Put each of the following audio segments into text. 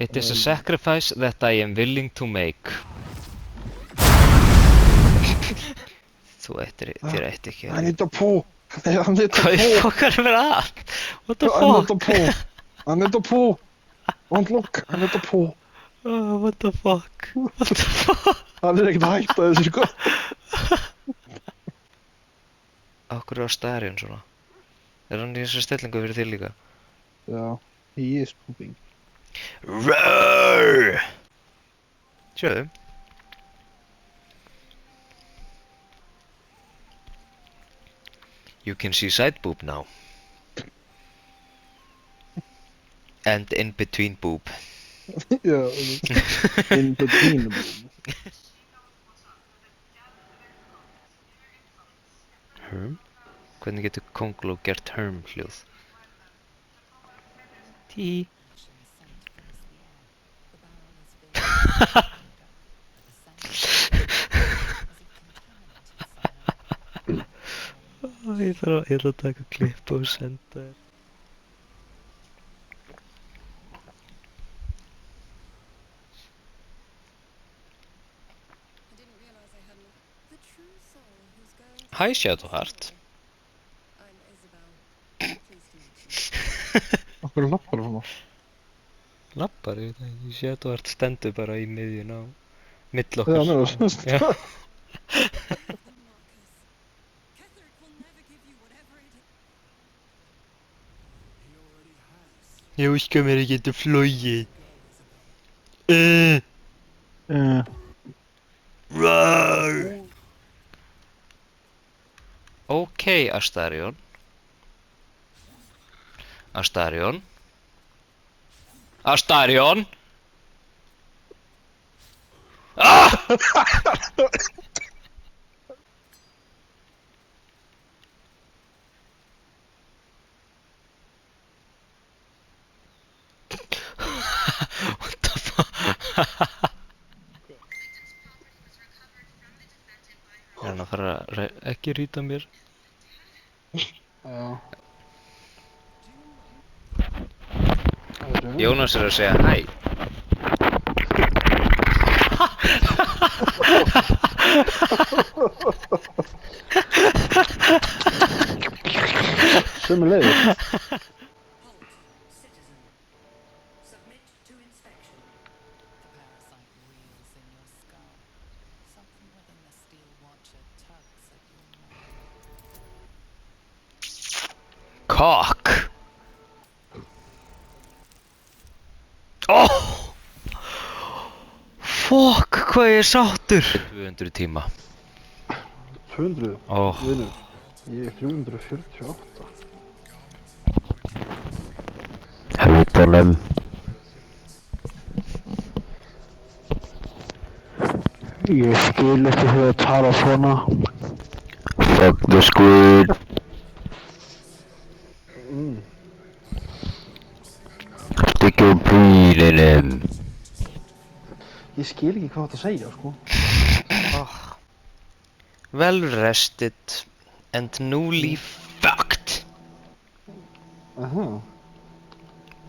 It is a sacrifice that I am willing to make. Þú ættir þér ætti ekki I need to poo. I need to Hvað í poo. fokkar er verið að? What the I need to fuck? poo. I need to poo. Don't look. I need to poo. Oh, what the fuck? What the fuck? Hann ekkert að hætta þessu sko. Akkur er á stæðarinn svona? Er hann í þessu stellingu fyrir þér líka? Já, he is pooping. Roar! Sjöðu. You can see side boob now. And in between boob. Já, in between them. Herm? Hvernig getur Konglo gert herm hljóð? Tí. Ég ætla að taka klipp og senda þér. Hæ, Shadowheart. Okkur er lappar svona. Lappar, ég veit ekki. Shadowheart stendur bara í miðjun á mill Já, okkar. hann er það. Ég óska mér að geta flogið. Roar! Ok, Astarion. Astarion. Astarion! Ah! What the fuck? Er hann að fara að ekki rýta mér? Já. Jónas er að segja hæ. Sömuleiðis. Cock. Oh! Fuck, hvað ég er sáttur. 200 tíma. 200? Oh. Vinur, ég er 348. Hlutunum. Ég skil ekki þau að tala svona. Fuck the squid. Stick your peen in him. Ég skil ekki hvað þetta segja, sko. Oh. Well rested and newly fucked. Aha.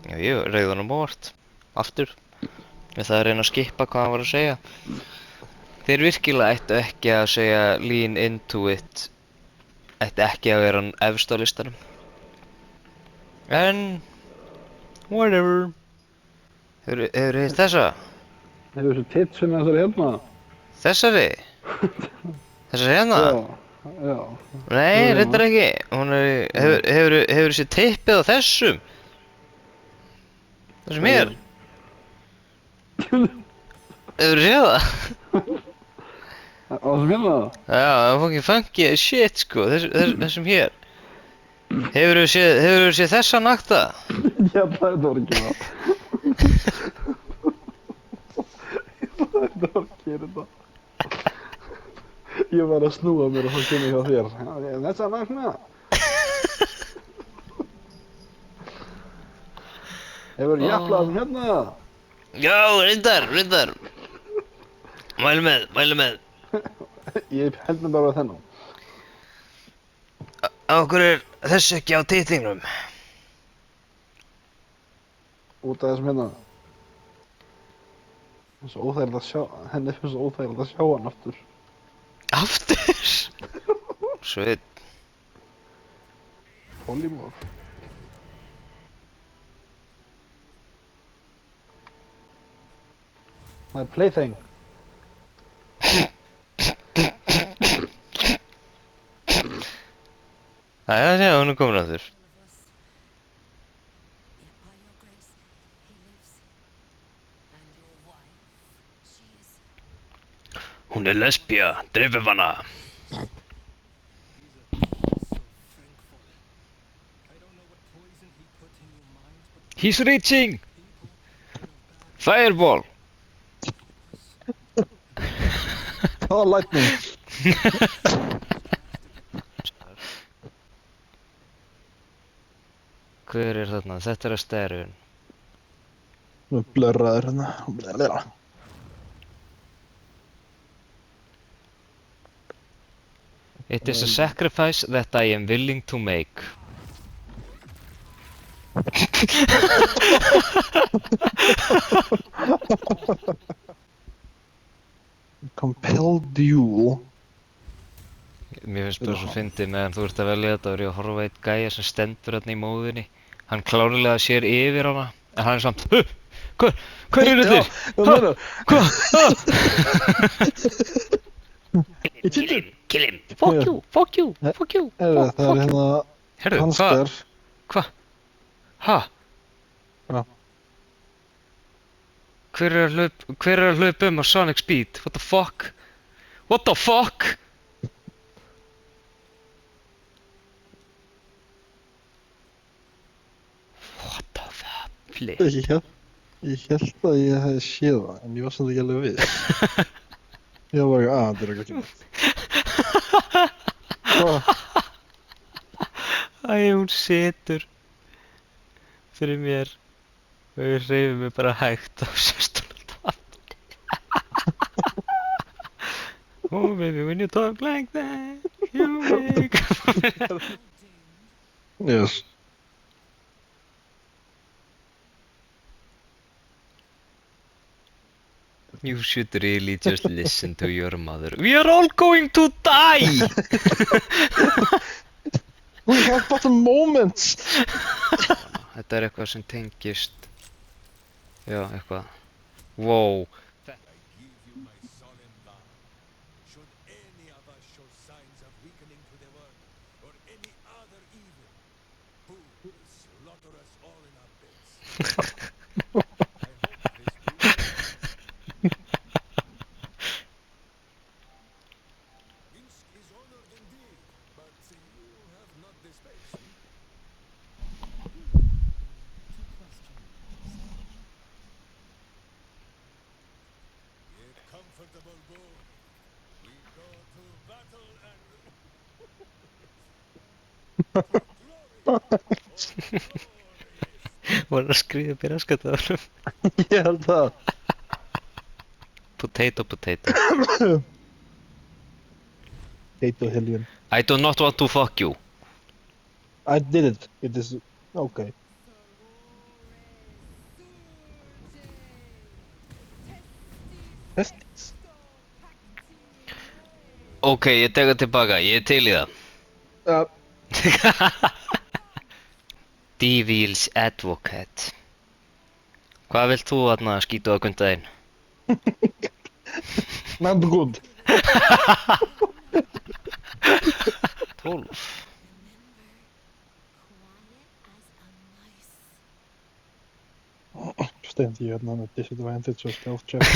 Já, ég reyði honum óvart. Aftur. Við það að reyna að skippa hvað hann var að segja. Þeir virkilega ættu ekki að segja lean into it. Ættu ekki að vera hann efst á listanum. En... whatever. Hefur hitt þessa? Hefur þessu titt sem þessari hérna? Þessari? Þessari hérna? Já, já. Nei, reyndar ekki. Hún er... Hefur þessi tippið á þessum? Þessum hér? Hefur séð það? Á þessum hérna? Já, það er fucking funky as shit sko, þessum hér. Hefurðu séð þessa nakta? Já, það var ekki það. Það var ekki þetta. Ég var að snúa mér og þá kemur ég hjá þér. Þessa nakna. Hefur jafnlað þessum hérna? Já, reyndar. Mælu með. Ég held mér bara þennan. Okkur er þessu ekki á titlingnum? Út af þessum hérna. Svo óþægilegt að sjá, henni finnst svo óþægilegt að sjá hann aftur. Aftur? Sveit. Polymorph. My plaything. Æja, hún er komin aftur. Hún er lesbía, dreifum hana. He's reaching! Fireball! Oh, lightning. Hver er þarna? Þetta er að stærun. Nú er blurraður hérna. It is a sacrifice that I am willing to make. Compelled duel. Mér finnst bara svo fyndið meðan þú ert að velja þetta og er ég að horfa á eitt gæja sem stendur hérna í móðunni. Hann klárlega sér yfir hana, en hann er samt Hver eru þér? Hvað? Kill him! Fuck you! Fuck you! Fuck you! Það er hérna Herru, hanskar. Hvað? Ha? Já. Hver er að hlaupa á Sonic Speed? What the fuck? What the fuck? What the fuck? Ég held að ég hefði séð það, en ég var samt ekki alveg við. Ég var bara, þetta er eitthvað kynnt. Æ, hún situr fyrir mér og ég hreyfi mig bara hægt á sérstofnum Oh baby, when you talk like that, you make Yes. You should really just listen to your mother. We are all going to die! We have but a moment! Þetta er eitthvað sem tengist. Já, eitthvað. Wow. Var að skrifa upp í raskataðanum. Ég held það. Potato. Potato Hellion. I do not want to fuck you. I did it. It is... Okay. Testis. Ok, ég tek það tilbaka, ég er til í það. Devil's Advocate. Hvað vilt þú þarna skýta á kundaginn? Not good. 12. Stendi ég hérna með disadvantage og stealth check.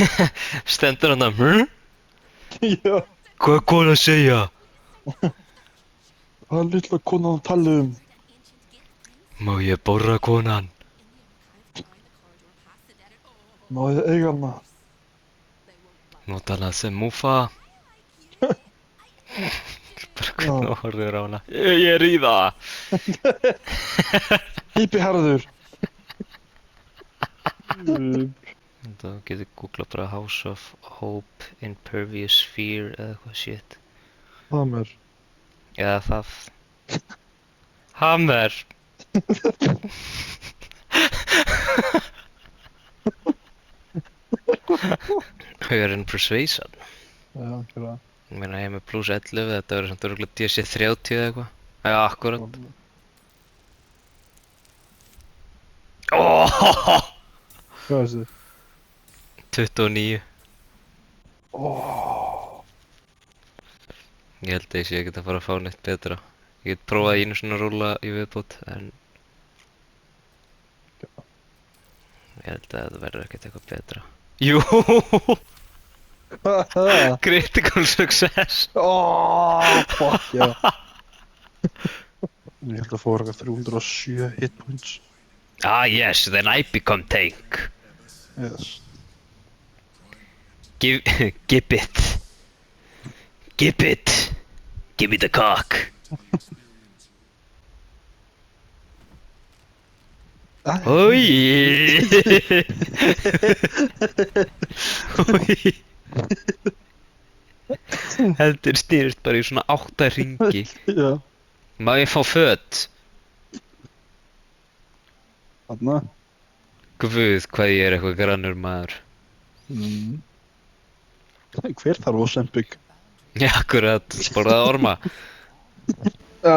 Stendur hann að Já. Hvað er kona að segja? Hvað er lilla konan að tala um? Má ég borra konan? Má ég eiga hana? Nota hana sem múfa. Bara hvernig þú horfir á hana. Ég er í það. Hípi harður. Þú getur googlað bara House of Hope, Impervious Sphere eða eitthvað shit. Hammer. Eða það. Hammer! We're in persuasion. Já, fyrir það. Ég meina ég er með plus 11, þetta verður samt örugglega DC 30 eða eitthvað. Já, akkurat. Oh! Hvað er þetta? 29. Óóóó. Ég held að ég sé ekkert að fara að fá neitt betra. Ég get prófað einu svona rúlla í viðbót, en ég held að þetta verður ekkert eitthvað betra. Jú! Hvað er það? Critical success! Fuck, já. Ég held að fóra eitthvað 307 hit points. Ah yes, then I become tank. Yes. Give it. Give it. Give me the cock. Oi! Oi! Heldur stýrist bara í svona 8 hringi. Já. Má ég fá föt? Þarna. Guð, hvað ég er eitthvað grannur maður. Hver þarf Ozempic? Já, akkurat. Borðaði orma. Ja.